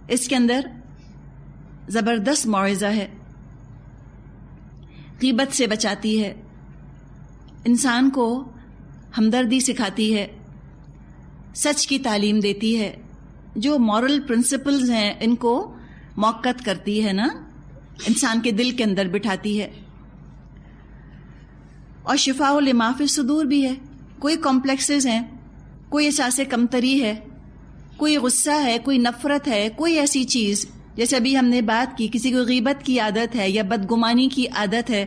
اس کے اندر زبردست موعظہ ہے، غیبت سے بچاتی ہے، انسان کو ہمدردی سکھاتی ہے، سچ کی تعلیم دیتی ہے، جو مورل پرنسپلز ہیں ان کو موقت کرتی ہے نا، انسان کے دل کے اندر بٹھاتی ہے. اور شفاء لما فی الصدور بھی ہے. کوئی کمپلیکسز ہیں، کوئی احساس کمتری ہے، کوئی غصہ ہے، کوئی نفرت ہے، کوئی ایسی چیز جیسے ابھی ہم نے بات کی، کسی کو غیبت کی عادت ہے یا بدگمانی کی عادت ہے،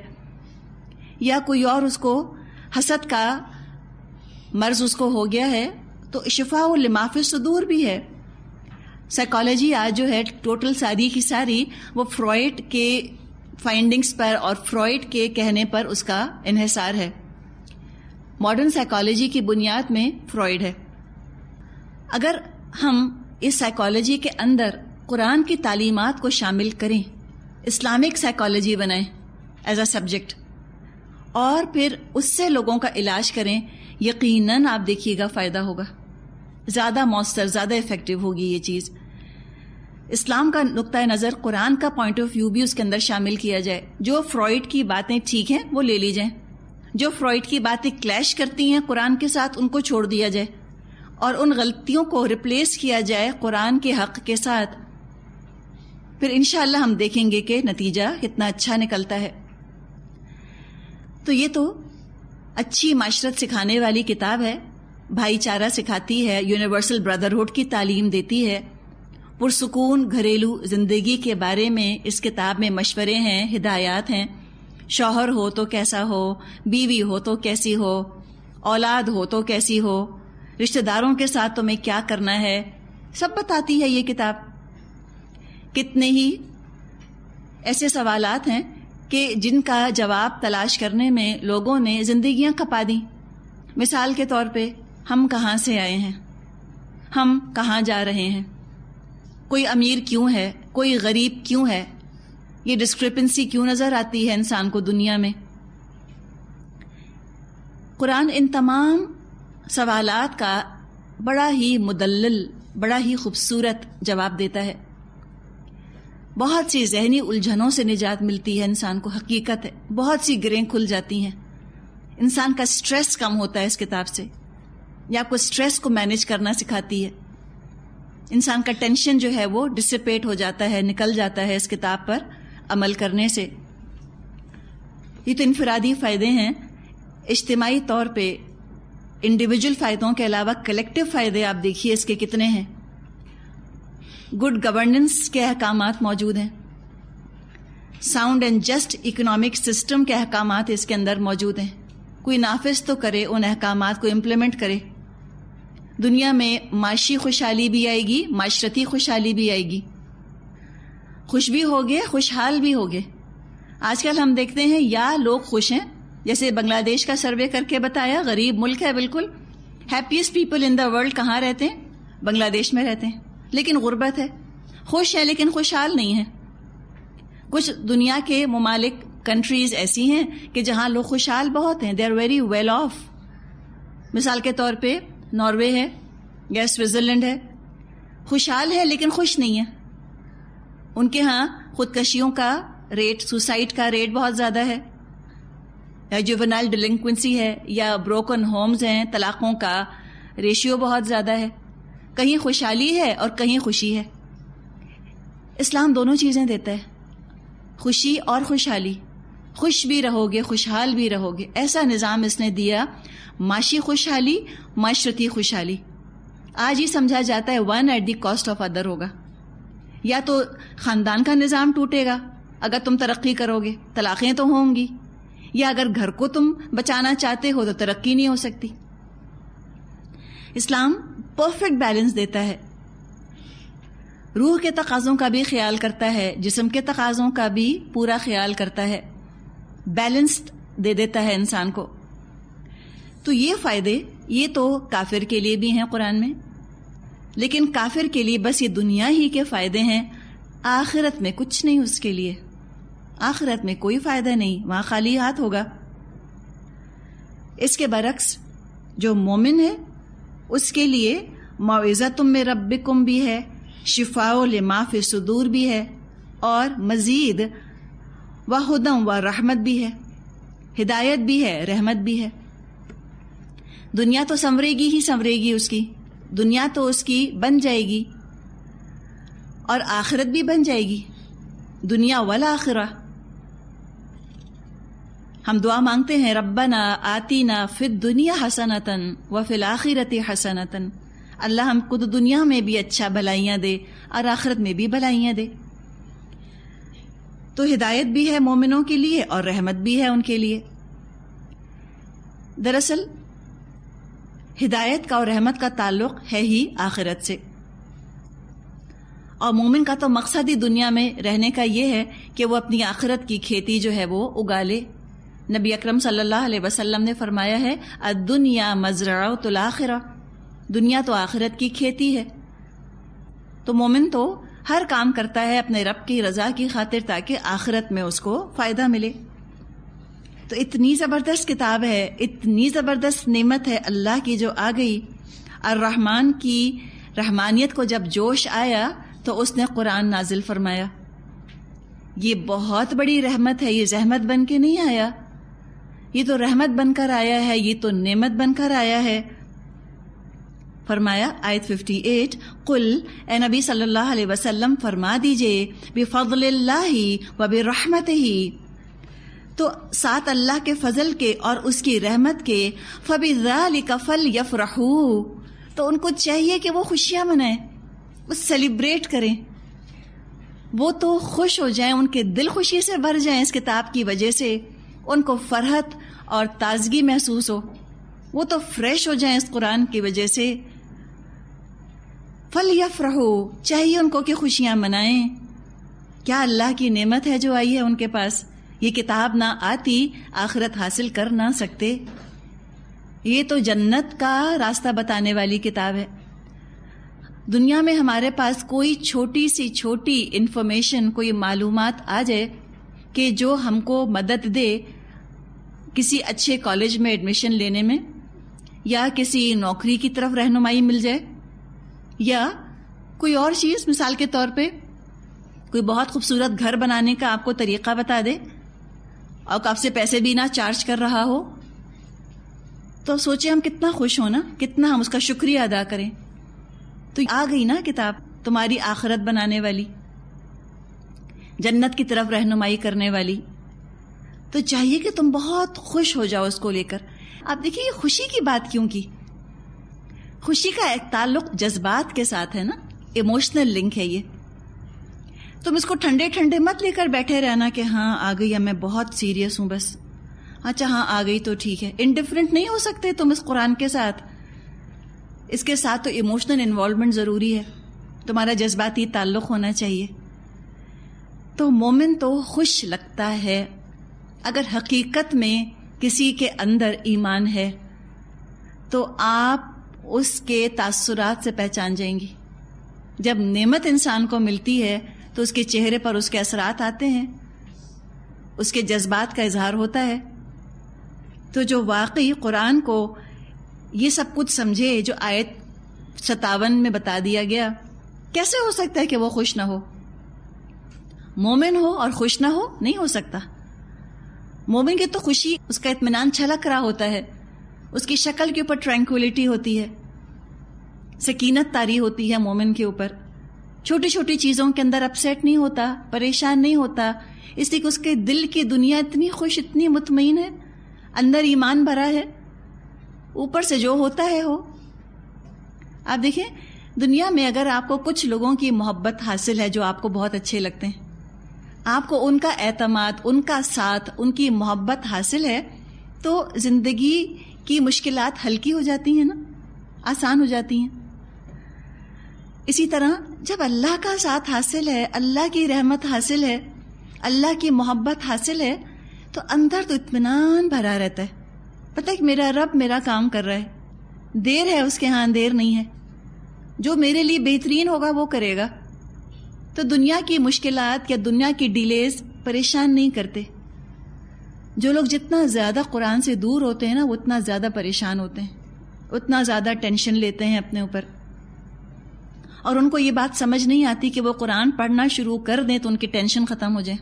یا کوئی اور اس کو حسد کا مرض اس کو ہو گیا ہے، تو شفاء لما فی الصدور بھی ہے. سائیکالوجی آج جو ہے ٹوٹل ساری کی ساری وہ فرائڈ کے فائنڈنگز پر اور فرائڈ کے کہنے پر اس کا انحصار ہے. ماڈرن سائیکالوجی کی بنیاد میں فرائڈ ہے. اگر ہم اس سائیکالوجی کے اندر قرآن کی تعلیمات کو شامل کریں، اسلامک سائیکالوجی بنائیں ایز اے سبجیکٹ، اور پھر اس سے لوگوں کا علاج کریں، یقیناً آپ دیکھیے گا فائدہ ہوگا، زیادہ مؤثر، زیادہ افیکٹو ہوگی یہ چیز. اسلام کا نقطہ نظر، قرآن کا پوائنٹ آف ویو بھی اس کے اندر شامل کیا جائے. جو فرائڈ کی باتیں ٹھیک ہیں وہ لے لی جائیں، جو فرائڈ کی باتیں کلیش کرتی ہیں قرآن کے ساتھ ان کو چھوڑ دیا جائے، اور ان غلطیوں کو ریپلیس کیا جائے قرآن کے حق کے ساتھ. پھر انشاءاللہ ہم دیکھیں گے کہ نتیجہ کتنا اچھا نکلتا ہے. تو یہ تو اچھی معاشرت سکھانے والی کتاب ہے، بھائی چارہ سکھاتی ہے، یونیورسل بردرہڈ کی تعلیم دیتی ہے، پرسکون گھریلو زندگی کے بارے میں اس کتاب میں مشورے ہیں، ہدایات ہیں. شوہر ہو تو کیسا ہو، بیوی ہو تو کیسی ہو، اولاد ہو تو کیسی ہو، رشتہ داروں کے ساتھ تمہیں کیا کرنا ہے، سب بتاتی ہے یہ کتاب. کتنے ہی ایسے سوالات ہیں کہ جن کا جواب تلاش کرنے میں لوگوں نے زندگیاں کھپا دیں. مثال کے طور پہ، ہم کہاں سے آئے ہیں، ہم کہاں جا رہے ہیں، کوئی امیر کیوں ہے، کوئی غریب کیوں ہے، یہ ڈسکرپنسی کیوں نظر آتی ہے انسان کو دنیا میں. قرآن ان تمام سوالات کا بڑا ہی مدلل، بڑا ہی خوبصورت جواب دیتا ہے. بہت سی ذہنی الجھنوں سے نجات ملتی ہے انسان کو، حقیقت ہے بہت سی گرہیں کھل جاتی ہیں. انسان کا سٹریس کم ہوتا ہے اس کتاب سے، یا آپ کو سٹریس کو مینیج کرنا سکھاتی ہے. انسان کا ٹینشن جو ہے وہ ڈسپیٹ ہو جاتا ہے، نکل جاتا ہے اس کتاب پر عمل کرنے سے. یہ تو انفرادی فائدے ہیں. اجتماعی طور پہ انڈیویجول فائدوں کے علاوہ کلیکٹیو فائدے آپ دیکھیے اس کے کتنے ہیں. گڈ گورننس کے احکامات موجود ہیں، sound and just economic system کے احکامات اس کے اندر موجود ہیں. کوئی نافذ تو کرے، ان احکامات کو امپلیمنٹ کرے. دنیا میں معاشی خوشحالی بھی آئے گی، معاشرتی خوشحالی بھی آئے گی، خوش بھی ہوگے، خوشحال بھی ہوگے. آج کل ہم دیکھتے ہیں یا لوگ خوش ہیں، جیسے بنگلہ دیش کا سروے کر کے بتایا، غریب ملک ہے بالکل، happiest people in the world کہاں رہتے ہیں؟ بنگلہ دیش میں رہتے ہیں، لیکن غربت ہے. خوش ہے لیکن خوشحال نہیں ہے. کچھ دنیا کے ممالک، کنٹریز ایسی ہیں کہ جہاں لوگ خوشحال بہت ہیں، they are very well off. مثال کے طور پہ ناروے ہے یا سوئٹزرلینڈ ہے، خوشحال ہے لیکن خوش نہیں ہے. ان کے ہاں خودکشیوں کا ریٹ، سوسائڈ کا ریٹ بہت زیادہ ہے، یا جوونائل ڈیلنکوینسی ہے، یا بروکن ہومز ہیں، طلاقوں کا ریشیو بہت زیادہ ہے. کہیں خوشحالی ہے اور کہیں خوشی ہے. اسلام دونوں چیزیں دیتا ہے، خوشی اور خوشحالی. خوش بھی رہو گے، خوشحال بھی رہو گے، ایسا نظام اس نے دیا. معاشی خوشحالی، معاشرتی خوشحالی. آج ہی سمجھا جاتا ہے one at the cost of other ہوگا. یا تو خاندان کا نظام ٹوٹے گا اگر تم ترقی کرو گے، طلاقیں تو ہوں گی، یا اگر گھر کو تم بچانا چاہتے ہو تو ترقی نہیں ہو سکتی. اسلام پرفیکٹ بیلنس دیتا ہے، روح کے تقاضوں کا بھی خیال کرتا ہے، جسم کے تقاضوں کا بھی پورا خیال کرتا ہے، بیلنسڈ دے دیتا ہے انسان کو. تو یہ فائدے یہ تو کافر کے لیے بھی ہیں قرآن میں، لیکن کافر کے لیے بس یہ دنیا ہی کے فائدے ہیں، آخرت میں کچھ نہیں اس کے لیے. آخرت میں کوئی فائدہ نہیں، وہاں خالی ہاتھ ہوگا. اس کے برعکس جو مومن ہے اس کے لیے موعظۃ من ربکم بھی ہے، شفاء لما فی الصدور بھی ہے، اور مزید وہدم و رحمت بھی ہے، ہدایت بھی ہے، رحمت بھی ہے۔ دنیا تو سنورے گی ہی سنورے گی، اس کی دنیا تو اس کی بن جائے گی، اور آخرت بھی بن جائے گی، دنیا والآخرہ۔ ہم دعا مانگتے ہیں ربنا آتینا فی الدنیا حسنۃ وفی الآخرۃ حسنۃ، اللہ ہم کو تو دنیا میں بھی اچھا بھلائیاں دے اور آخرت میں بھی بھلائیاں دے۔ تو ہدایت بھی ہے مومنوں کے لیے اور رحمت بھی ہے ان کے لیے۔ دراصل ہدایت کا اور رحمت کا تعلق ہے ہی آخرت سے، اور مومن کا تو مقصد ہی دنیا میں رہنے کا یہ ہے کہ وہ اپنی آخرت کی کھیتی جو ہے وہ اگا لے۔ نبی اکرم صلی اللہ علیہ وسلم نے فرمایا ہے الدنیا مزرعۃ الآخرہ، دنیا تو آخرت کی کھیتی ہے۔ تو مومن تو ہر کام کرتا ہے اپنے رب کی رضا کی خاطر تاکہ آخرت میں اس کو فائدہ ملے۔ تو اتنی زبردست کتاب ہے، اتنی زبردست نعمت ہے اللہ کی جو آ گئی۔ الرحمن کی رحمانیت کو جب جوش آیا تو اس نے قرآن نازل فرمایا۔ یہ بہت بڑی رحمت ہے، یہ زحمت بن کے نہیں آیا، یہ تو رحمت بن کر آیا ہے، یہ تو نعمت بن کر آیا ہے۔ فرمایا آیت 58، قل اے نبی صلی اللہ علیہ وسلم فرما دیجئے بفضل اللہ وبرحمتہ، تو ساتھ اللہ کے فضل کے اور اس کی رحمت کے، فبذالک فلیفرحوا، تو ان کو چاہیے کہ وہ خوشیاں منائیں، وہ سیلیبریٹ کریں، وہ تو خوش ہو جائیں، ان کے دل خوشی سے بھر جائیں اس کتاب کی وجہ سے، ان کو فرحت اور تازگی محسوس ہو، وہ تو فریش ہو جائیں اس قرآن کی وجہ سے۔ فَلْيَفْرَحُوا، چاہیے ان کو کہ خوشیاں منائیں۔ کیا اللہ کی نعمت ہے جو آئی ہے ان کے پاس، یہ کتاب نہ آتی آخرت حاصل کر نہ سکتے۔ یہ تو جنت کا راستہ بتانے والی کتاب ہے۔ دنیا میں ہمارے پاس کوئی چھوٹی سی چھوٹی انفارمیشن، کوئی معلومات آ جائے کہ جو ہم کو مدد دے کسی اچھے کالج میں ایڈمیشن لینے میں، یا کسی نوکری کی طرف رہنمائی مل جائے، یا کوئی اور چیز، مثال کے طور پہ کوئی بہت خوبصورت گھر بنانے کا آپ کو طریقہ بتا دے اور آپ سے پیسے بھی نہ چارج کر رہا ہو، تو سوچیں ہم کتنا خوش ہونا، کتنا ہم اس کا شکریہ ادا کریں۔ تو آ گئی نا کتاب تمہاری آخرت بنانے والی، جنت کی طرف رہنمائی کرنے والی، تو چاہیے کہ تم بہت خوش ہو جاؤ اس کو لے کر۔ آپ دیکھیے یہ خوشی کی بات کیوں کی؟ خوشی کا ایک تعلق جذبات کے ساتھ ہے نا، ایموشنل لنک ہے یہ۔ تم اس کو ٹھنڈے ٹھنڈے مت لے کر بیٹھے رہنا کہ ہاں آ گئی، اب میں بہت سیریس ہوں، بس اچھا ہاں آ گئی تو ٹھیک ہے۔ انڈیفرنٹ نہیں ہو سکتے تم اس قرآن کے ساتھ، اس کے ساتھ تو ایموشنل انوالومنٹ ضروری ہے، تمہارا جذباتی تعلق ہونا چاہیے۔ تو مومن تو خوش لگتا ہے اگر حقیقت میں کسی کے اندر ایمان ہے، تو آپ اس کے تاثرات سے پہچان جائیں گی۔ جب نعمت انسان کو ملتی ہے تو اس کے چہرے پر اس کے اثرات آتے ہیں، اس کے جذبات کا اظہار ہوتا ہے۔ تو جو واقعی قرآن کو یہ سب کچھ سمجھے جو آیت 57 میں بتا دیا گیا، کیسے ہو سکتا ہے کہ وہ خوش نہ ہو؟ مومن ہو اور خوش نہ ہو، نہیں ہو سکتا۔ مومن کی تو خوشی، اس کا اطمینان چھلک رہا ہوتا ہے، اس کی شکل کے اوپر ٹرینکولیٹی ہوتی ہے، سکینت طاری ہوتی ہے مومن کے اوپر، چھوٹی چھوٹی چیزوں کے اندر اپسیٹ نہیں ہوتا، پریشان نہیں ہوتا، اس لیے کہ اس کے دل کی دنیا اتنی خوش، اتنی مطمئن ہے، اندر ایمان بھرا ہے، اوپر سے جو ہوتا ہے ہو۔ آپ دیکھیں دنیا میں اگر آپ کو کچھ لوگوں کی محبت حاصل ہے جو آپ کو بہت اچھے لگتے ہیں، آپ کو ان کا اعتماد، ان کا ساتھ، ان کی محبت حاصل ہے، تو زندگی کی مشکلات ہلکی ہو جاتی ہیں نا، آسان ہو جاتی ہیں۔ اسی طرح جب اللہ کا ساتھ حاصل ہے، اللہ کی رحمت حاصل ہے، اللہ کی محبت حاصل ہے، تو اندر تو اطمینان بھرا رہتا ہے، پتہ ہے کہ میرا رب میرا کام کر رہا ہے، دیر ہے اس کے ہاں دیر نہیں ہے، جو میرے لیے بہترین ہوگا وہ کرے گا۔ تو دنیا کی مشکلات یا دنیا کی ڈیلیز پریشان نہیں کرتے۔ جو لوگ جتنا زیادہ قرآن سے دور ہوتے ہیں نا، وہ اتنا زیادہ پریشان ہوتے ہیں، اتنا زیادہ ٹینشن لیتے ہیں اپنے اوپر، اور ان کو یہ بات سمجھ نہیں آتی کہ وہ قرآن پڑھنا شروع کر دیں تو ان کی ٹینشن ختم ہو جائے.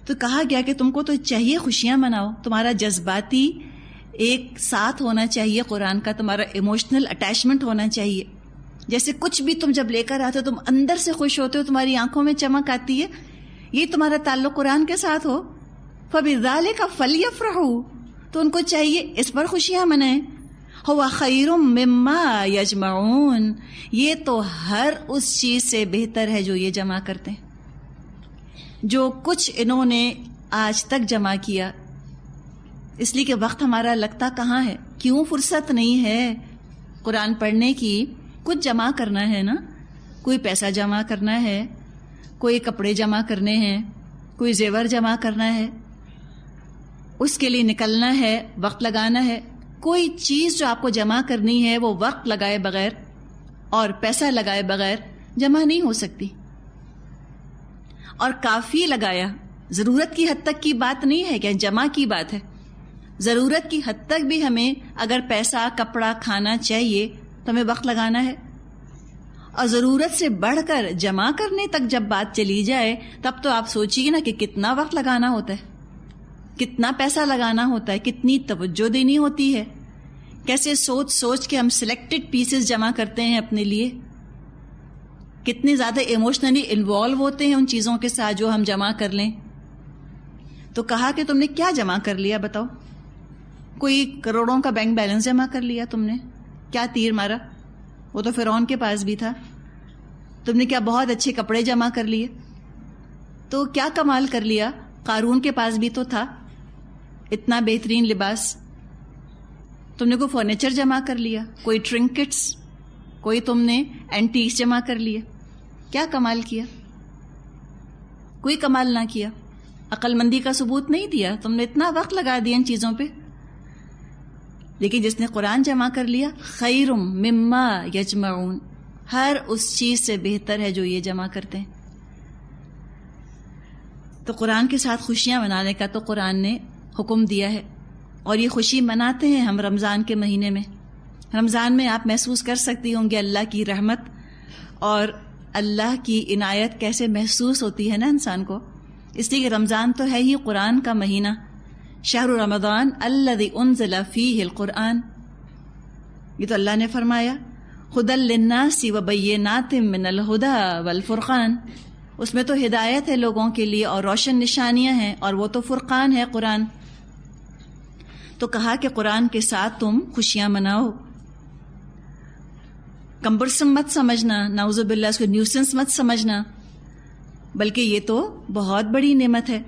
تو کہا گیا کہ تم کو تو چاہیے خوشیاں مناؤ, تمہارا جذباتی ایک ساتھ ہونا چاہیے قرآن کا, تمہارا ایموشنل اٹیچمنٹ ہونا چاہیے. جیسے کچھ بھی تم جب لے کر آتے ہو تم اندر سے خوش ہوتے ہو, تمہاری آنکھوں میں چمک آتی ہے, یہ تمہارا تعلق قرآن کے ساتھ ہو. فَبِذَلِكَ فَلْيَفْرَحُوا, تو ان کو چاہیے اس پر خوشیاں منائیں. هُوَ خَيْرٌ مِّمَّا يَجْمَعُونَ, یہ تو ہر اس چیز سے بہتر ہے جو یہ جمع کرتے ہیں. جو کچھ انہوں نے آج تک جمع کیا, اس لیے کہ وقت ہمارا لگتا کہاں ہے, کیوں فرصت نہیں ہے قرآن پڑھنے کی. کچھ جمع کرنا ہے نا, کوئی پیسہ جمع کرنا ہے, کوئی کپڑے جمع کرنے ہیں, کوئی زیور جمع کرنا ہے, اس کے لیے نکلنا ہے, وقت لگانا ہے. کوئی چیز جو آپ کو جمع کرنی ہے وہ وقت لگائے بغیر اور پیسہ لگائے بغیر جمع نہیں ہو سکتی. اور کافی لگایا, ضرورت کی حد تک کی بات نہیں ہے کہ جمع کی بات ہے. ضرورت کی حد تک بھی ہمیں اگر پیسہ, کپڑا, کھانا چاہیے تو ہمیں وقت لگانا ہے. اور ضرورت سے بڑھ کر جمع کرنے تک جب بات چلی جائے تب تو آپ سوچیے نا کہ کتنا وقت لگانا ہوتا ہے, کتنا پیسہ لگانا ہوتا ہے, کتنی توجہ دینی ہوتی ہے, کیسے سوچ سوچ کے ہم سلیکٹڈ پیسز جمع کرتے ہیں اپنے لیے, کتنے زیادہ ایموشنلی انوالو ہوتے ہیں ان چیزوں کے ساتھ جو ہم جمع کر لیں. تو کہا کہ تم نے کیا جمع کر لیا بتاؤ. کوئی کروڑوں کا بینک بیلنس جمع کر لیا تم نے, کیا تیر مارا, وہ تو فرعون کے پاس بھی تھا. تم نے کیا بہت اچھے کپڑے جمع کر لیے, تو کیا کمال کر لیا, قارون کے پاس بھی تو تھا اتنا بہترین لباس. تم نے کوئی فرنیچر جمع کر لیا, کوئی ٹرنکٹس, کوئی تم نے اینٹیکس جمع کر لیے, کیا کمال کیا. کوئی کمال نہ کیا, عقل مندی کا ثبوت نہیں دیا, تم نے اتنا وقت لگا دیا ان چیزوں پہ. لیکن جس نے قرآن جمع کر لیا, خیر مما یجمعون, ہر اس چیز سے بہتر ہے جو یہ جمع کرتے ہیں. تو قرآن کے ساتھ خوشیاں منانے کا تو قرآن نے حکم دیا ہے, اور یہ خوشی مناتے ہیں ہم رمضان کے مہینے میں. رمضان میں آپ محسوس کر سکتی ہوں گے اللہ کی رحمت اور اللہ کی عنایت کیسے محسوس ہوتی ہے نا انسان کو. اس لیے کہ رمضان تو ہے ہی قرآن کا مہینہ. شہر رمضان الذی انزل فیہ القرآن, یہ تو اللہ نے فرمایا ھدی للناس وبینات من الھدی والفرقان, اس میں تو ہدایت ہے لوگوں کے لیے اور روشن نشانیاں ہیں, اور وہ تو فرقان ہے قرآن. تو کہا کہ قرآن کے ساتھ تم خوشیاں مناؤ, کمبرسم مت سمجھنا, نعوذ باللہ اس کو نیوسنس مت سمجھنا, بلکہ یہ تو بہت بڑی نعمت ہے.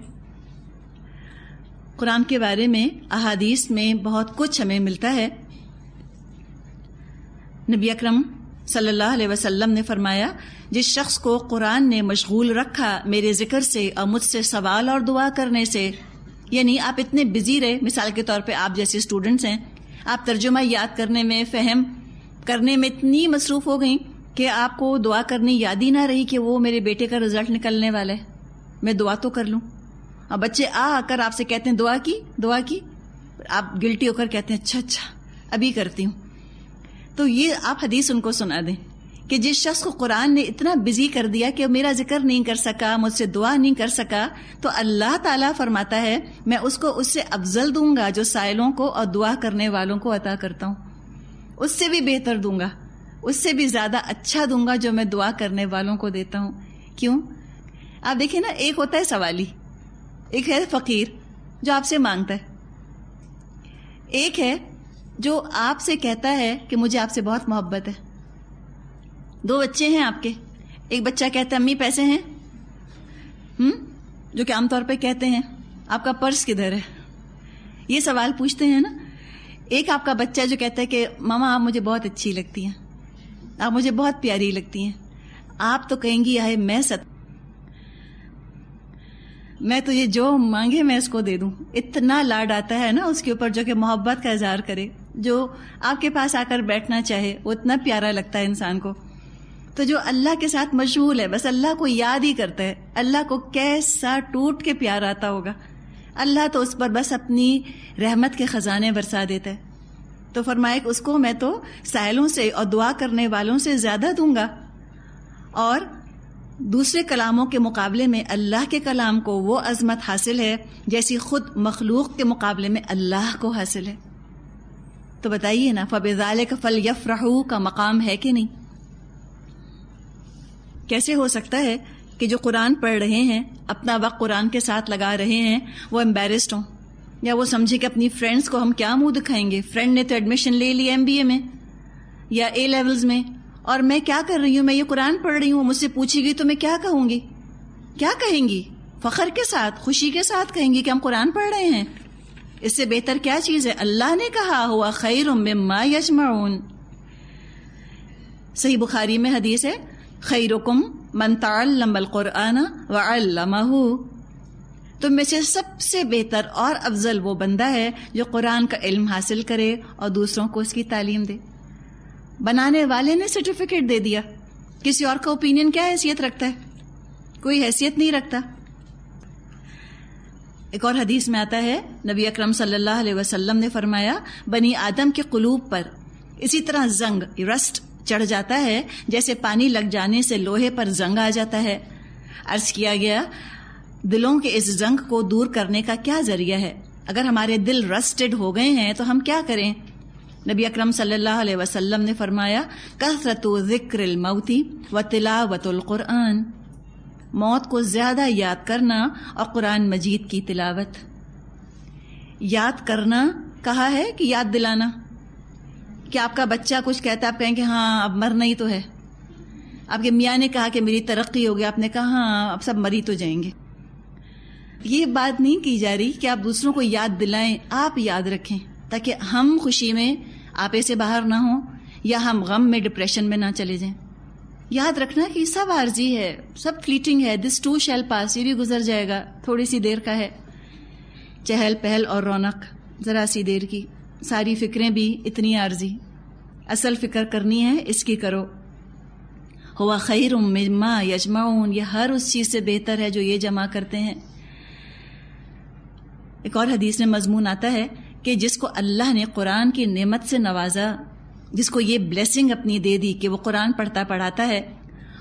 قرآن کے بارے میں احادیث میں بہت کچھ ہمیں ملتا ہے. نبی اکرم صلی اللہ علیہ وسلم نے فرمایا, جس شخص کو قرآن نے مشغول رکھا میرے ذکر سے اور مجھ سے سوال اور دعا کرنے سے, یعنی آپ اتنے بزی رہے, مثال کے طور پہ آپ جیسے اسٹوڈنٹس ہیں, آپ ترجمہ یاد کرنے میں, فہم کرنے میں اتنی مصروف ہو گئیں کہ آپ کو دعا کرنی یاد ہی نہ رہی کہ وہ میرے بیٹے کا رزلٹ نکلنے والا ہے, میں دعا تو کر لوں. اب بچے آ کر آپ سے کہتے ہیں دعا کی, آپ گلٹی ہو کر کہتے ہیں اچھا ابھی کرتی ہوں. تو یہ آپ حدیث ان کو سنا دیں کہ جس شخص کو قرآن نے اتنا بزی کر دیا کہ میرا ذکر نہیں کر سکا, مجھ سے دعا نہیں کر سکا, تو اللہ تعالیٰ فرماتا ہے میں اس کو اس سے افضل دوں گا جو سائلوں کو اور دعا کرنے والوں کو عطا کرتا ہوں. اس سے بھی بہتر دوں گا, اس سے بھی زیادہ اچھا دوں گا جو میں دعا کرنے والوں کو دیتا ہوں. کیوں؟ آپ دیکھیں نا, ایک ہوتا ہے سوالی, ایک ہے فقیر جو آپ سے مانگتا ہے, ایک ہے جو آپ سے کہتا ہے کہ مجھے آپ سے بہت محبت ہے. دو بچے ہیں آپ کے, ایک بچہ کہتا ہے امی پیسے ہیں, جو کہ عام طور پہ کہتے ہیں آپ کا پرس کدھر ہے, یہ سوال پوچھتے ہیں نا. ایک آپ کا بچہ جو کہتا ہے کہ ماما آپ مجھے بہت اچھی لگتی ہیں, آپ مجھے بہت پیاری لگتی ہیں. آپ تو کہیں گی آئے میں تجھے جو مانگے میں اس کو دے دوں. اتنا لاڈ آتا ہے نا اس کے اوپر, جو کہ محبت کا اظہار کرے, جو آپ کے پاس آ کر بیٹھنا چاہے, وہ اتنا پیارا لگتا ہے انسان کو. تو جو اللہ کے ساتھ مشغول ہے, بس اللہ کو یاد ہی کرتا ہے, اللہ کو کیسا ٹوٹ کے پیار آتا ہوگا. اللہ تو اس پر بس اپنی رحمت کے خزانے برسا دیتا ہے. تو فرمایا کہ اس کو میں تو سائلوں سے اور دعا کرنے والوں سے زیادہ دوں گا، اور دوسرے کلاموں کے مقابلے میں اللہ کے کلام کو وہ عظمت حاصل ہے جیسی خود مخلوق کے مقابلے میں اللہ کو حاصل ہے۔ تو بتائیے نا، فَبِذَلِكَ فَلْيَفْرَحُوا کا مقام ہے کہ نہیں؟ کیسے ہو سکتا ہے کہ جو قرآن پڑھ رہے ہیں، اپنا وقت قرآن کے ساتھ لگا رہے ہیں، وہ امبیرسڈ ہوں، یا وہ سمجھے کہ اپنی فرینڈز کو ہم کیا منہ دکھائیں گے، فرینڈ نے تو ایڈمیشن لے لی MBA میں یا A لیولز میں، اور میں کیا کر رہی ہوں، میں یہ قرآن پڑھ رہی ہوں، مجھ سے پوچھے گی تو میں کیا کہوں گی؟ کیا کہیں گی؟ فخر کے ساتھ، خوشی کے ساتھ کہیں گی کہ ہم قرآن پڑھ رہے ہیں۔ اس سے بہتر کیا چیز ہے؟ اللہ نے کہا ہوا خیر مما یجمعون۔ صحیح بخاری میں حدیث ہے، خیرکم من تعلم القرآن وعلمہ، تم میں سے سب سے بہتر اور افضل وہ بندہ ہے جو قرآن کا علم حاصل کرے اور دوسروں کو اس کی تعلیم دے۔ بنانے والے نے سرٹیفکیٹ دے دیا، کسی اور کا اوپینین کیا حیثیت رکھتا ہے؟ کوئی حیثیت نہیں رکھتا۔ ایک اور حدیث میں آتا ہے، نبی اکرم صلی اللہ علیہ وسلم نے فرمایا، بنی آدم کے قلوب پر اسی طرح زنگ، رسٹ چڑھ جاتا ہے جیسے پانی لگ جانے سے لوہے پر زنگ آ جاتا ہے۔ عرض کیا گیا، دلوں کے اس زنگ کو دور کرنے کا کیا ذریعہ ہے؟ اگر ہمارے دل رسٹڈ ہو گئے ہیں تو ہم کیا کریں؟ نبی اکرم صلی اللہ علیہ وسلم نے فرمایا، کثرت ذکر الموت و تلاوت القرآن، موت کو زیادہ یاد کرنا اور قرآن مجید کی تلاوت۔ یاد کرنا کہا ہے کہ یاد دلانا؟ کہ آپ کا بچہ کچھ کہتا ہے، آپ کہیں کہ ہاں اب مرنا ہی تو ہے۔ آپ کے میاں نے کہا کہ میری ترقی ہو گئی، آپ نے کہا ہاں اب سب مری تو جائیں گے۔ یہ بات نہیں کی جا رہی کہ آپ دوسروں کو یاد دلائیں، آپ یاد رکھیں تاکہ ہم خوشی میں آپے سے باہر نہ ہوں یا ہم غم میں ڈپریشن میں نہ چلے جائیں۔ یاد رکھنا کہ سب عارضی ہے، سب فلیٹنگ ہے، دس ٹو شیل پاس، یہ بھی گزر جائے گا، تھوڑی سی دیر کا ہے۔ چہل پہل اور رونق ذرا سی دیر کی، ساری فکریں بھی اتنی عارضی، اصل فکر کرنی ہے اس کی کرو۔ ہوا خیر مما یجمعون، یہ ہر اس چیز سے بہتر ہے جو یہ جمع کرتے ہیں۔ ایک اور حدیث میں مضمون آتا ہے کہ جس کو اللہ نے قرآن کی نعمت سے نوازا، جس کو یہ بلیسنگ اپنی دے دی کہ وہ قرآن پڑھتا پڑھاتا ہے،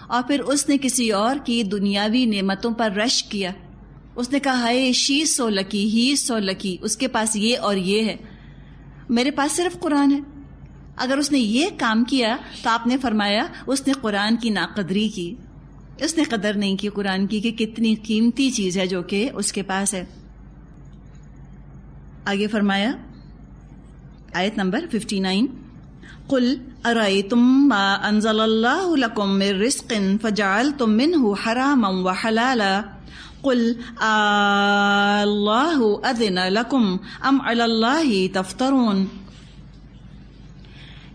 اور پھر اس نے کسی اور کی دنیاوی نعمتوں پر رش کیا، اس نے کہا ہائے شی سو لکی، ہی سو لکی، اس کے پاس یہ اور یہ ہے، میرے پاس صرف قرآن ہے۔ اگر اس نے یہ کام کیا تو آپ نے فرمایا اس نے قرآن کی ناقدری کی، اس نے قدر نہیں کی قرآن کی کہ کتنی قیمتی چیز ہے جو کہ اس کے پاس ہے۔ آگے فرمایا آیت نمبر 59، قل ارأیتم ما انزل اللہ لکم من رزق فجعلتم منہ حراما وحلالا قل اللہ اذن لکم ام علی اللہ تفترون۔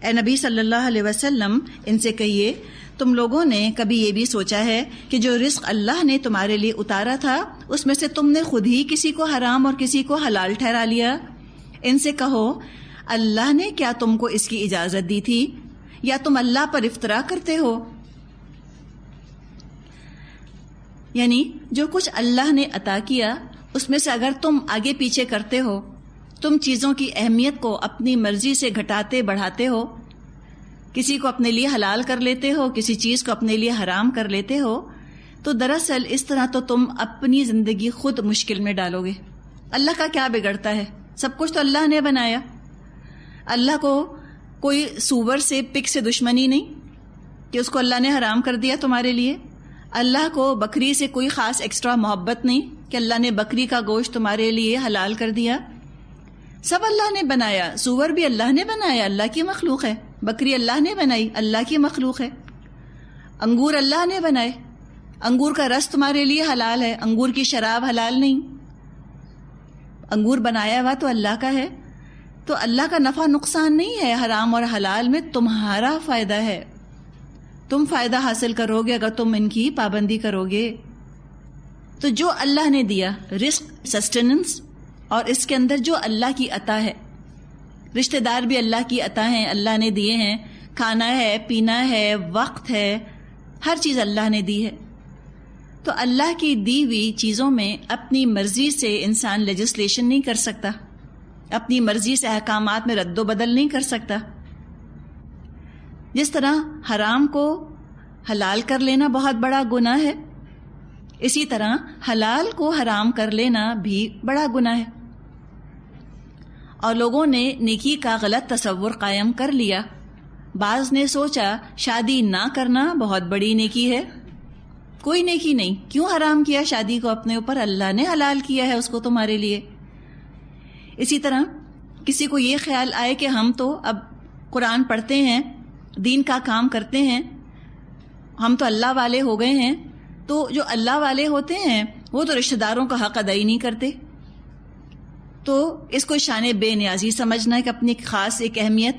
اے نبی صلی اللہ علیہ وسلم، ان سے کہیے، تم لوگوں نے کبھی یہ بھی سوچا ہے کہ جو رزق اللہ نے تمہارے لیے اتارا تھا اس میں سے تم نے خود ہی کسی کو حرام اور کسی کو حلال ٹھہرا لیا؟ ان سے کہو، اللہ نے کیا تم کو اس کی اجازت دی تھی یا تم اللہ پر افترا کرتے ہو؟ یعنی جو کچھ اللہ نے عطا کیا اس میں سے اگر تم آگے پیچھے کرتے ہو، تم چیزوں کی اہمیت کو اپنی مرضی سے گھٹاتے بڑھاتے ہو، کسی کو اپنے لیے حلال کر لیتے ہو، کسی چیز کو اپنے لیے حرام کر لیتے ہو، تو دراصل اس طرح تو تم اپنی زندگی خود مشکل میں ڈالو گے۔ اللہ کا کیا بگڑتا ہے؟ سب کچھ تو اللہ نے بنایا۔ اللہ کو کوئی سور سے پک سے دشمنی نہیں کہ اس کو اللہ نے حرام کر دیا تمہارے لیے۔ اللہ کو بکری سے کوئی خاص ایکسٹرا محبت نہیں کہ اللہ نے بکری کا گوشت تمہارے لیے حلال کر دیا۔ سب اللہ نے بنایا، سور بھی اللہ نے بنایا، اللہ کی مخلوق ہے، بکری اللہ نے بنائی، اللہ کی مخلوق ہے، انگور اللہ نے بنائے، انگور کا رس تمہارے لیے حلال ہے، انگور کی شراب حلال نہیں۔ انگور بنایا ہوا تو اللہ کا ہے، تو اللہ کا نفع نقصان نہیں ہے، حرام اور حلال میں تمہارا فائدہ ہے، تم فائدہ حاصل کرو گے اگر تم ان کی پابندی کرو گے۔ تو جو اللہ نے دیا، رزق، سسٹیننس، اور اس کے اندر جو اللہ کی عطا ہے، رشتہ دار بھی اللہ کی عطا ہیں، اللہ نے دیے ہیں، کھانا ہے، پینا ہے، وقت ہے، ہر چیز اللہ نے دی ہے۔ تو اللہ کی دی ہوئی چیزوں میں اپنی مرضی سے انسان لیجسلیشن نہیں کر سکتا، اپنی مرضی سے احکامات میں رد و بدل نہیں کر سکتا. جس طرح حرام کو حلال کر لینا بہت بڑا گناہ ہے، اسی طرح حلال کو حرام کر لینا بھی بڑا گناہ ہے. اور لوگوں نے نیکی کا غلط تصور قائم کر لیا. بعض نے سوچا شادی نہ کرنا بہت بڑی نیکی ہے. کوئی نیکی نہیں، کیوں حرام کیا شادی کو اپنے اوپر؟ اللہ نے حلال کیا ہے اس کو تمہارے لیے. اسی طرح کسی کو یہ خیال آئے کہ ہم تو اب قرآن پڑھتے ہیں، دین کا کام کرتے ہیں، ہم تو اللہ والے ہو گئے ہیں، تو جو اللہ والے ہوتے ہیں وہ تو رشتہ داروں کا حق ادا ہی نہیں کرتے. تو اس کو شان بے نیازی سمجھنا ہے کہ اپنی خاص ایک اہمیت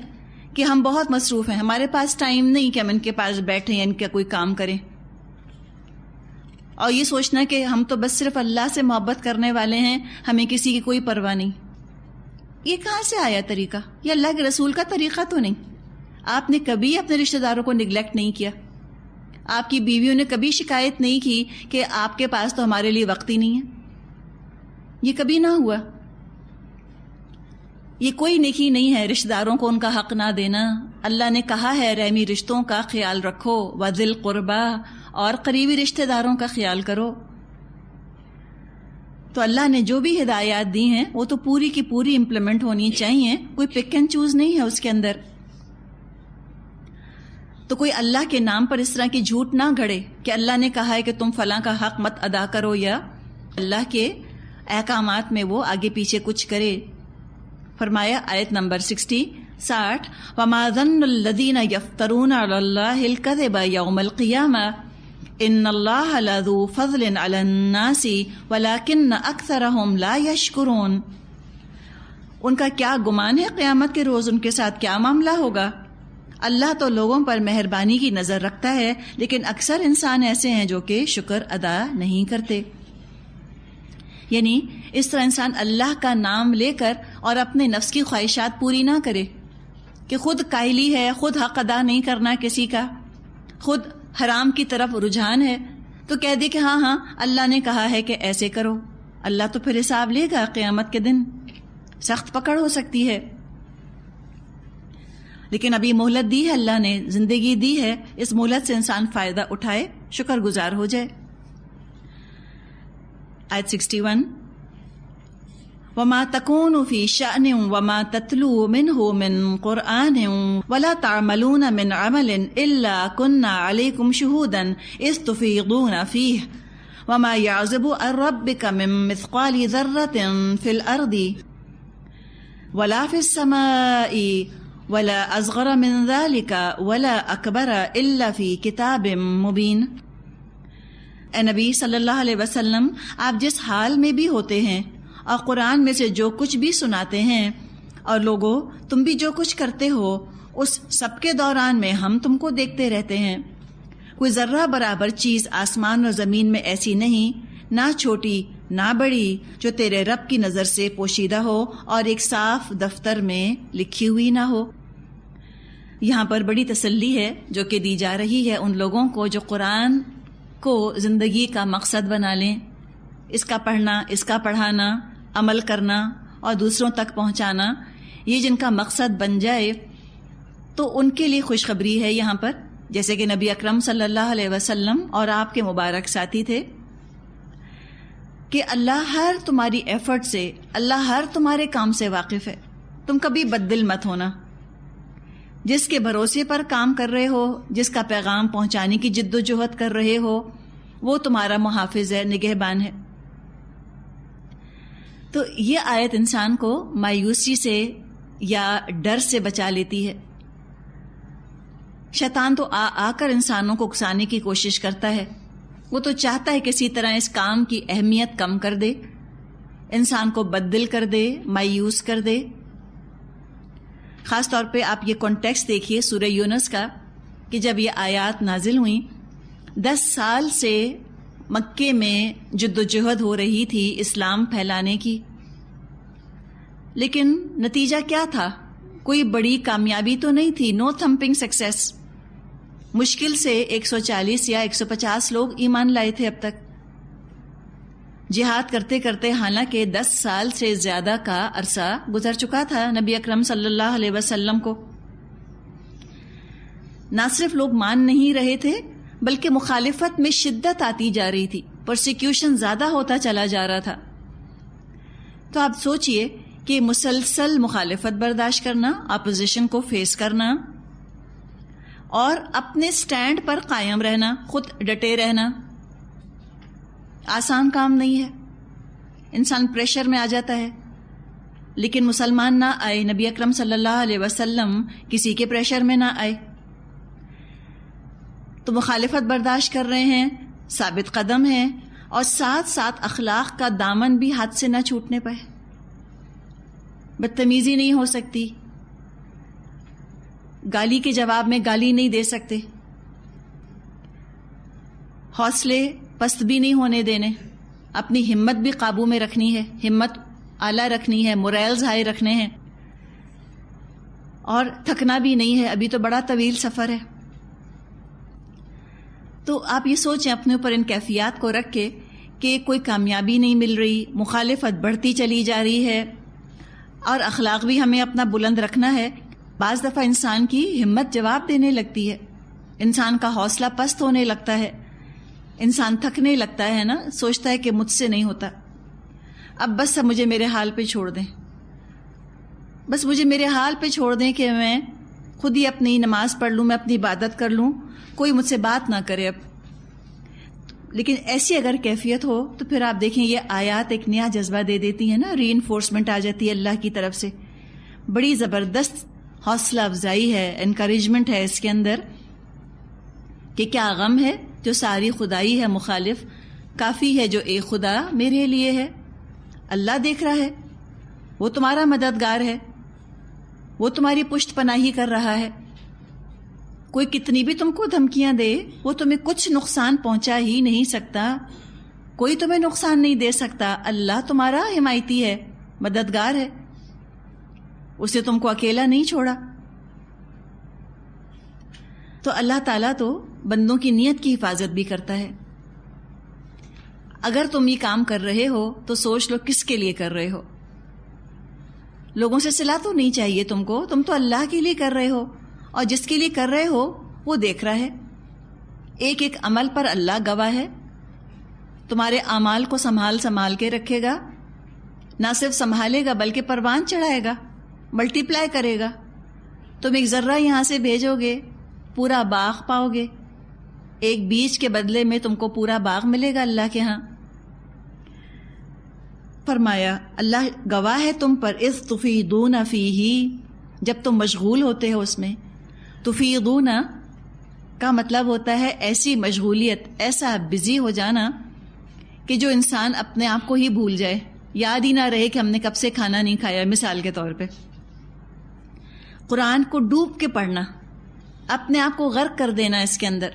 کہ ہم بہت مصروف ہیں، ہمارے پاس ٹائم نہیں کہ ہم ان کے پاس بیٹھیں یا ان کا کوئی کام کریں. اور یہ سوچنا کہ ہم تو بس صرف اللہ سے محبت کرنے والے ہیں، ہمیں کسی کی کوئی پرواہ نہیں. یہ کہاں سے آیا طریقہ؟ یہ اللہ کے رسول کا طریقہ تو نہیں. آپ نے کبھی اپنے رشتہ داروں کو نگلیکٹ نہیں کیا. آپ کی بیویوں نے کبھی شکایت نہیں کی کہ آپ کے پاس تو ہمارے لیے وقت ہی نہیں ہے. یہ کبھی نہ ہوا. یہ کوئی نیکی نہیں ہے رشتہ داروں کو ان کا حق نہ دینا. اللہ نے کہا ہے رحمی رشتوں کا خیال رکھو، وذی القربیٰ، اور قریبی رشتہ داروں کا خیال کرو. تو اللہ نے جو بھی ہدایات دی ہیں وہ تو پوری کی پوری امپلیمنٹ ہونی چاہیے، کوئی پک اینڈ چوز نہیں ہے اس کے اندر. تو کوئی اللہ کے نام پر اس طرح کی جھوٹ نہ گھڑے کہ اللہ نے کہا ہے کہ تم فلاں کا حق مت ادا کرو، یا اللہ کے احکامات میں وہ آگے پیچھے کچھ کرے. فرمایا آیت نمبر 60 وَمَا ظَنُّ الَّذِينَ يَفْتَرُونَ عَلَى اللَّهِ الْكَذِبَ يَوْمَ الْقِيَامَةِ إِنَّ اللَّهَ لَذُو فَضْلٍ عَلَى النَّاسِ وَلَكِنَّ أَكْثَرَهُمْ لَا يَشْكُرُونَ. ان کا کیا گمان ہے قیامت کے روز ان کے ساتھ کیا معاملہ ہوگا؟ اللہ تو لوگوں پر مہربانی کی نظر رکھتا ہے، لیکن اکثر انسان ایسے ہیں جو کہ شکر ادا نہیں کرتے. یعنی اس طرح انسان اللہ کا نام لے کر اور اپنے نفس کی خواہشات پوری نہ کرے کہ خود کاہلی ہے، خود حق ادا نہیں کرنا کسی کا، خود حرام کی طرف رجحان ہے، تو کہہ دے کہ ہاں اللہ نے کہا ہے کہ ایسے کرو. اللہ تو پھر حساب لے گا قیامت کے دن، سخت پکڑ ہو سکتی ہے. لیکن ابھی مہلت دی ہے اللہ نے، زندگی دی ہے، اس مہلت سے انسان فائدہ اٹھائے، شکر گزار ہو جائے. آیت 61 وَمَا تَكُونُ فِي شَأْنٍ وَمَا تَتْلُو مِنْهُ مِنْ قُرْآنٍ وَلَا تَعْمَلُونَ مِنْ عَمَلٍ إِلَّا كُنَّا عَلَيْكُمْ شُهُودًا إِذْ تُفِيضُونَ فِيهِ وَمَا يَعْزُبُ عَنْ رَبِّكَ مِنْ مِثْقَالِ ذَرَّةٍ فِي الْأَرْضِ وَلَا فِي السَّمَاءِ وَلَا أَصْغَرَ مِنْ ذَلِكَ وَلَا أَكْبَرَ إِلَّا فِي كِتَابٍ مُبِينٍ. اے نبی صلی اللہ علیہ وسلم، آپ جس حال میں بھی ہوتے ہیں اور قرآن میں سے جو کچھ بھی سناتے ہیں، اور لوگوں تم بھی جو کچھ کرتے ہو، اس سب کے دوران میں ہم تم کو دیکھتے رہتے ہیں. کوئی ذرہ برابر چیز آسمان اور زمین میں ایسی نہیں، نہ چھوٹی نہ بڑی، جو تیرے رب کی نظر سے پوشیدہ ہو اور ایک صاف دفتر میں لکھی ہوئی نہ ہو. یہاں پر بڑی تسلی ہے جو کہ دی جا رہی ہے ان لوگوں کو جو قرآن کو زندگی کا مقصد بنا لیں، اس کا پڑھنا، اس کا پڑھانا، عمل کرنا اور دوسروں تک پہنچانا، یہ جن کا مقصد بن جائے تو ان کے لیے خوشخبری ہے یہاں پر. جیسے کہ نبی اکرم صلی اللہ علیہ وسلم اور آپ کے مبارک ساتھی تھے کہ اللہ ہر تمہاری ایفرٹ سے، اللہ ہر تمہارے کام سے واقف ہے. تم کبھی بددل مت ہونا. جس کے بھروسے پر کام کر رہے ہو، جس کا پیغام پہنچانے کی جد و جہد کر رہے ہو، وہ تمہارا محافظ ہے، نگہبان ہے. تو یہ آیت انسان کو مایوسی سے یا ڈر سے بچا لیتی ہے. شیطان تو آ کر انسانوں کو اکسانے کی کوشش کرتا ہے. وہ تو چاہتا ہے کسی طرح اس کام کی اہمیت کم کر دے، انسان کو بددل کر دے، مایوس کر دے. خاص طور پہ آپ یہ کانٹیکسٹ دیکھیے سورہ یونس کا کہ جب یہ آیات نازل ہوئیں، 10 سال سے مکے میں جد و جہد ہو رہی تھی اسلام پھیلانے کی، لیکن نتیجہ کیا تھا؟ کوئی بڑی کامیابی تو نہیں تھی. نو تھمپنگ سکسیس. مشکل سے 140 یا 150 لوگ ایمان لائے تھے اب تک. جہاد کرتے کرتے حالانکہ 10 سال سے زیادہ کا عرصہ گزر چکا تھا نبی اکرم صلی اللہ علیہ وسلم کو. نہ صرف لوگ مان نہیں رہے تھے بلکہ مخالفت میں شدت آتی جا رہی تھی، پرسیکیوشن زیادہ ہوتا چلا جا رہا تھا. تو آپ سوچئے کہ مسلسل مخالفت برداشت کرنا، اپوزیشن کو فیس کرنا اور اپنے سٹینڈ پر قائم رہنا، خود ڈٹے رہنا آسان کام نہیں ہے. انسان پریشر میں آ جاتا ہے، لیکن مسلمان نہ آئے، نبی اکرم صلی اللہ علیہ وسلم کسی کے پریشر میں نہ آئے. تو مخالفت برداشت کر رہے ہیں، ثابت قدم ہیں، اور ساتھ ساتھ اخلاق کا دامن بھی ہاتھ سے نہ چھوٹنے پائے. بدتمیزی نہیں ہو سکتی، گالی کے جواب میں گالی نہیں دے سکتے، حوصلے پست بھی نہیں ہونے دینے، اپنی ہمت بھی قابو میں رکھنی ہے، ہمت اعلیٰ رکھنی ہے، موریلز ہائی رکھنے ہیں، اور تھکنا بھی نہیں ہے. ابھی تو بڑا طویل سفر ہے. تو آپ یہ سوچیں اپنے اوپر ان کیفیات کو رکھ کے کہ کوئی کامیابی نہیں مل رہی، مخالفت بڑھتی چلی جا رہی ہے، اور اخلاق بھی ہمیں اپنا بلند رکھنا ہے. بعض دفعہ انسان کی ہمت جواب دینے لگتی ہے، انسان کا حوصلہ پست ہونے لگتا ہے، انسان تھکنے لگتا ہے نا، سوچتا ہے کہ مجھ سے نہیں ہوتا، اب بس اب مجھے میرے حال پہ چھوڑ دیں، بس مجھے میرے حال پہ چھوڑ دیں کہ میں خود ہی اپنی نماز پڑھ لوں، میں اپنی عبادت کر لوں، کوئی مجھ سے بات نہ کرے اب. لیکن ایسی اگر کیفیت ہو تو پھر آپ دیکھیں یہ آیات ایک نیا جذبہ دے دیتی ہیں نا، ری انفورسمنٹ آ جاتی ہے اللہ کی طرف سے، بڑی زبردست حوصلہ افزائی ہے، انکریجمنٹ ہے اس کے اندر کہ کیا غم ہے جو ساری خدائی ہے مخالف، کافی ہے جو ایک خدا میرے لیے ہے. اللہ دیکھ رہا ہے، وہ تمہارا مددگار ہے، وہ تمہاری پشت پناہی کر رہا ہے. کوئی کتنی بھی تم کو دھمکیاں دے وہ تمہیں کچھ نقصان پہنچا ہی نہیں سکتا، کوئی تمہیں نقصان نہیں دے سکتا. اللہ تمہارا حمایتی ہے، مددگار ہے، اسے تم کو اکیلا نہیں چھوڑا. تو اللہ تعالیٰ تو بندوں کی نیت کی حفاظت بھی کرتا ہے. اگر تم یہ کام کر رہے ہو تو سوچ لو کس کے لیے کر رہے ہو. لوگوں سے صلہ تو نہیں چاہیے تم کو، تم تو اللہ کے لیے کر رہے ہو، اور جس کے لیے کر رہے ہو وہ دیکھ رہا ہے. ایک ایک عمل پر اللہ گواہ ہے، تمہارے اعمال کو سنبھال کے رکھے گا، نہ صرف سنبھالے گا بلکہ پروان چڑھائے گا، ملٹی پلائی کرے گا. تم ایک ذرہ یہاں سے بھیجو گے پورا باغ پاؤ گے، ایک بیج کے بدلے میں تم کو پورا باغ ملے گا اللہ کے ہاں. فرمایا اللہ گواہ ہے تم پر، اذ تفیضون فیہ، جب تم مشغول ہوتے ہو اس میں. تفیضون کا مطلب ہوتا ہے ایسی مشغولیت، ایسا بزی ہو جانا کہ جو انسان اپنے آپ کو ہی بھول جائے، یاد ہی نہ رہے کہ ہم نے کب سے کھانا نہیں کھایا. مثال کے طور پہ قرآن کو ڈوب کے پڑھنا، اپنے آپ کو غرق کر دینا اس کے اندر،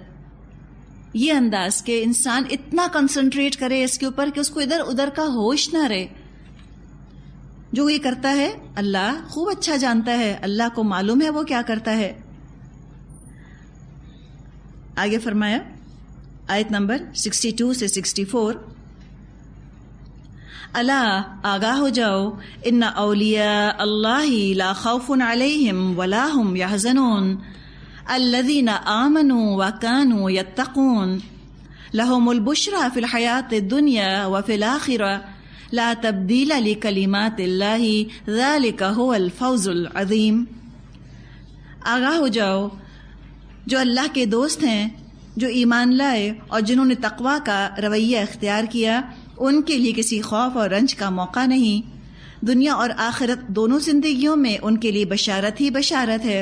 یہ انداز کہ انسان اتنا کنسنٹریٹ کرے اس کے اوپر کہ اس کو ادھر ادھر کا ہوش نہ رہے. جو یہ کرتا ہے اللہ خوب اچھا جانتا ہے، اللہ کو معلوم ہے وہ کیا کرتا ہے. آگے فرمایا آیت نمبر 62 سے 64، الا آگاہ ہو جاؤ، ان اولیاء اللہ لا خوف علیہم ولا هم يحزنون الذین آمنوا وکانوا یتقون لهم البشرى فی الحیاۃ الدنیا وفی الآخرہ لا تبدیل لکلمات اللہ ذلک هو الفوز العظیم. آگاہ ہو جاؤ، جو اللہ کے دوست ہیں، جو ایمان لائے اور جنہوں نے تقوی کا رویہ اختیار کیا، ان کے لیے کسی خوف اور رنج کا موقع نہیں. دنیا اور آخرت دونوں زندگیوں میں ان کے لیے بشارت ہی بشارت ہے.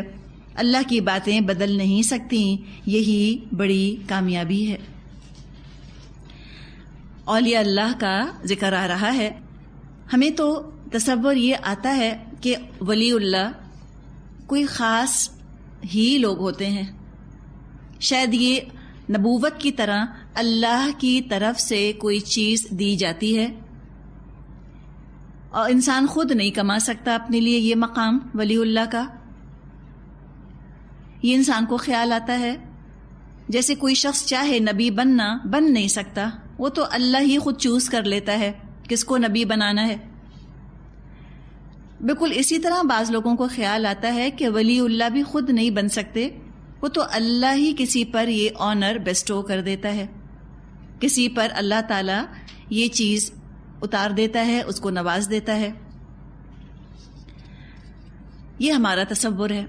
اللہ کی باتیں بدل نہیں سکتی، یہی بڑی کامیابی ہے. اولیاء اللہ کا ذکر آ رہا ہے. ہمیں تو تصور یہ آتا ہے کہ ولی اللہ کوئی خاص ہی لوگ ہوتے ہیں، شاید یہ نبوت کی طرح اللہ کی طرف سے کوئی چیز دی جاتی ہے، اور انسان خود نہیں کما سکتا اپنے لیے یہ مقام ولی اللہ کا. یہ انسان کو خیال آتا ہے جیسے کوئی شخص چاہے نبی بننا بن نہیں سکتا، وہ تو اللہ ہی خود چوز کر لیتا ہے کس کو نبی بنانا ہے۔ بالکل اسی طرح بعض لوگوں کو خیال آتا ہے کہ ولی اللہ بھی خود نہیں بن سکتے، وہ تو اللہ ہی کسی پر یہ آنر بیسٹو کر دیتا ہے، کسی پر اللہ تعالیٰ یہ چیز اتار دیتا ہے، اس کو نواز دیتا ہے۔ یہ ہمارا تصور ہے۔